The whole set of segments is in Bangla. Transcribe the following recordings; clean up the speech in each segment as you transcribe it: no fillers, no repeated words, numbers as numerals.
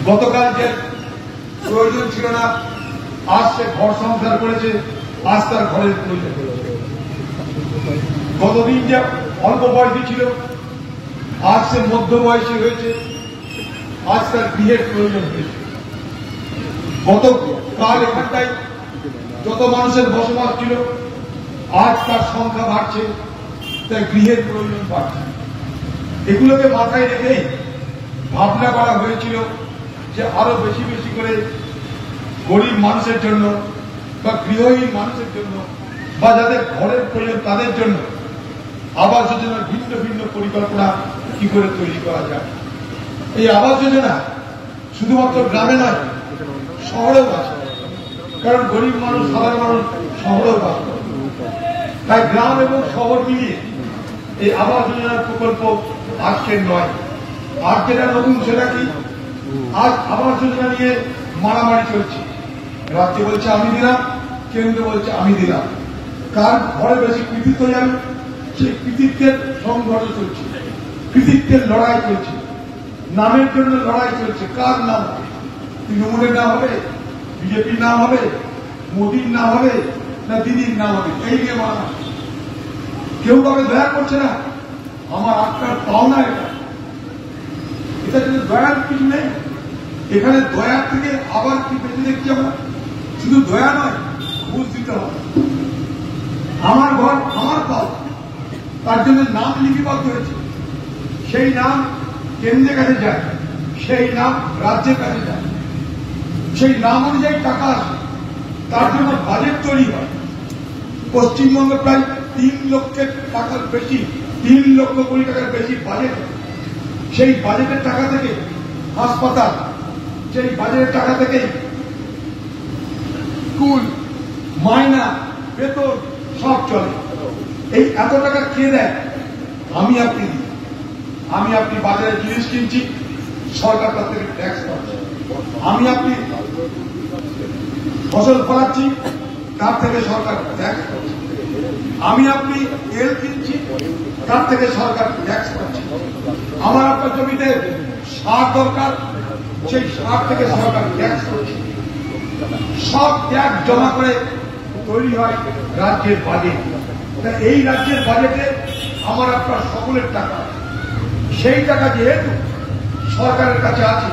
গতকাল যে প্রয়োজন ছিল না, আজ সে ঘর সংসার করেছে, আজ তার ঘরের প্রয়োজন। গতদিন যে অল্প বয়সী ছিল, আজ সে মধ্য বয়সী হয়েছে, আজ তার গৃহের প্রয়োজন হয়েছে। গতকাল এখানটায় যত মানুষের বসবাস ছিল, আজ তার সংখ্যা বাড়ছে, তার গৃহের প্রয়োজন বাড়ছে। এগুলোকে মাথায় রেখেই ভাবনা করা হয়েছিল যে আরো বেশি বেশি করে গরিব মানুষের জন্য বা গৃহহীন মানুষের জন্য বা যাদের ঘরের প্রয়োজন তাদের জন্য আবাস যোজনার ভিন্ন ভিন্ন পরিকল্পনা কি করে তৈরি করা যায়। এই আবাস যোজনা শুধুমাত্র গ্রামে নয়, শহরেও আছে, কারণ গরিব মানুষ, সাধারণ মানুষ শহরেও বাস করে। তাই গ্রাম এবং শহর মিলিয়ে এই আবাস যোজনার প্রকল্প আজকের নয়। আজ যেটা নতুন সেটা কি, আজ আবাস যোজনা নিয়ে মারামারি চলছে। রাজ্য বলছে আমি দিলাম, কেন্দ্র বলছে আমি দিলাম। কার ঘরে বেশি কৃতিত্ব যাবে সেই কৃতিত্বের সংঘর্ষ চলছে, কৃতিত্বের লড়াই চলছে, নামের জন্য লড়াই চলছে। কার নাম হবে? তৃণমূলের নাম হবে, বিজেপির নাম হবে, মোদীর নাম হবে, না দিদির নাম হবে? এই নিয়ে মারামারি। কেউ কাউকে দয়া করছে না। আমার আটকার পাওনা এটা কিন্তু দয়ার কিছু নেই। এখানে দয়ার থেকে আবার কি বেঁচে দেখছি আমরা? শুধু দয়া নয়, ঘুষ দিতে হবে। আমার ঘর আমার পাও, তার জন্য নাম লিপিবদ্ধ হয়েছে। সেই নাম কেন্দ্রের কাছে যায়, সেই নাম রাজ্যের কাছে যায়, সেই নাম অনুযায়ী টাকা আসে, তার জন্য বাজেট তৈরি হয়। পশ্চিমবঙ্গে প্রায় 3 লক্ষের টাকার বেশি, 3 লক্ষ কোটি টাকার বেশি বাজেট। সেই বাজেটের টাকা থেকে হাসপাতাল, সেই বাজেটের টাকা থেকে স্কুল, মাইনা, বেতন সব চলে। এই এত টাকা কে দেয়? আমি আপনি দিই। আমি আপনি বাজারে জিনিস কিনছি, সরকার তার থেকে ট্যাক্স পাচ্ছে। আমি আপনি ফসল ফলাচ্ছি, তার থেকে সরকার ট্যাক্স পাচ্ছে। আমি আপনি তেল কিনছি, তার থেকে সরকার ট্যাক্স পাচ্ছে। আমার আপনার জমিতে সার দরকার, সেই সার থেকে সরকার ট্যাক্স পাচ্ছে। সব ট্যাক্স জমা করে তৈরি হয় রাজ্যের বাজেট। এই রাজ্যের বাজেটে আমার আপনার সকলের টাকা, সেই টাকা যেহেতু সরকারের কাছে আছে,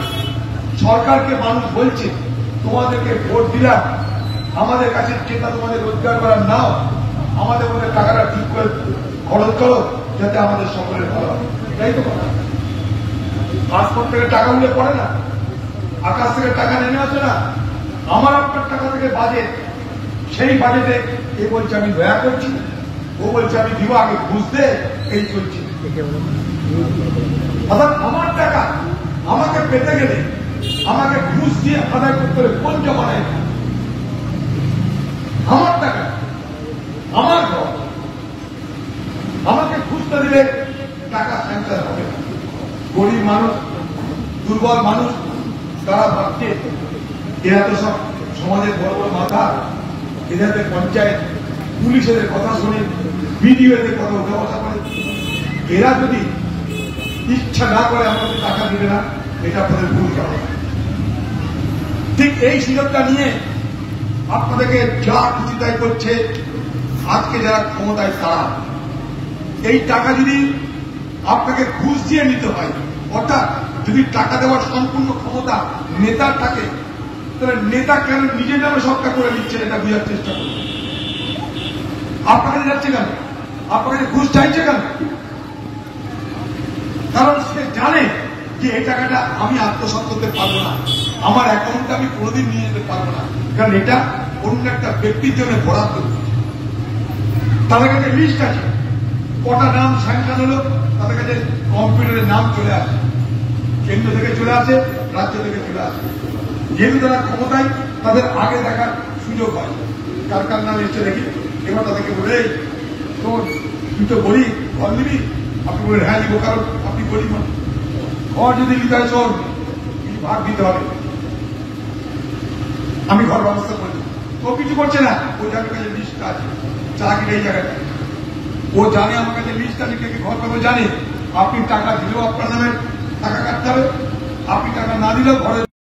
সরকারকে মানুষ বলছে তোমাদেরকে ভোট দিলাম, আমাদের কাছে যেটা তোমাদের রোজগার করার নাও, আমাদের মধ্যে টাকাটা ঠিক করে খরচ করো যাতে আমাদের সকলের ভালো হয়। এটাই তো কথা। পাসপোর্ট থেকে টাকা উঠে পড়ে না, আকাশ থেকে টাকা নেমে আসে না। আমার আপনার টাকা থেকে বাজেট, সেই বাজেটে এ বলছে আমি দয়া করছি, ও বলছে আমি দিব, আগে ঘুষ দে, এই চলছে। অর্থাৎ আমার টাকা আমাকে পেতে গেলে আমাকে ঘুষ দিয়ে আদায় করতে হবে। কোন জমানায়? আমার টাকা, আমার ঘর, আমাকে ঘুষতে দিলে টাকা স্যাংশন হবে। গরিব মানুষ, দুর্বল মানুষ, তারা ভাবছে এরা তো সব সমাজের বড় বড় মাথা, এদের পঞ্চায়েত পুলিশের কথা শুনে, বিডিও এদের কথা উঠে বসা করে। এরা যদি ইচ্ছা না করে আমাদের টাকা দিবে না, এটা আপনাদের ভুল করা। ঠিক এই সুযোগটা নিয়ে আপনাদেরকে যা খুশি তাই করছে আজকে যারা ক্ষমতায় তারা। এই টাকা যদি আপনাকে ঘুষ দিয়ে নিতে হয়, অর্থাৎ যদি টাকা দেওয়ার সম্পূর্ণ ক্ষমতা নেতার থাকে, তাহলে নেতা কেন নিজের নামে সবটা করে নিচ্ছেন এটা বোঝার চেষ্টা করুন। আপনাকে যাচ্ছে কেন? আপনাকে ঘুষ চাইছে কেন? কারণ সে জানে যে এই টাকাটা আমি আত্মসাৎ করতে পারবো না, আমার অ্যাকাউন্টে আমি কোনোদিন নিয়ে যেতে পারবো না, কারণ এটা অন্য একটা ব্যক্তির জন্য বরাদ্দ। তাদের কাছে লিস্ট আছে, কটা নাম স্যাংশন হলো, তাদের কাছে কম্পিউটারে নাম চলে আসে, কেন্দ্র থেকে চলে আসে, রাজ্য থেকে চলে আসে। যেহেতু তারা ক্ষমতায়, তাদের আগে দেখার সুযোগ হয়। কার কার নাম এসছে দেখি। এবার তাদেরকে বলে তুই তো গরিব, ঘর নিবি? আপনি বলেন হ্যাঁ নিবো, কারণ আপনি গরিব মানুষ। ঘর যদি নিতে হয় চল, ভাগ দিতে হবে, আমি ঘর ব্যবস্থা করি। ও কিছু করছে না, ও জানে কাছে লিস্টটা আছে, চাকরির এই জায়গাটা, ও জানে আমার কাছে লিস্ট আছে, কে ঘর পাবে জানে। আপনি টাকা দিলেও আপনার নামে টাকা কাটতে হবে, আপনি টাকা না দিলেও ঘরে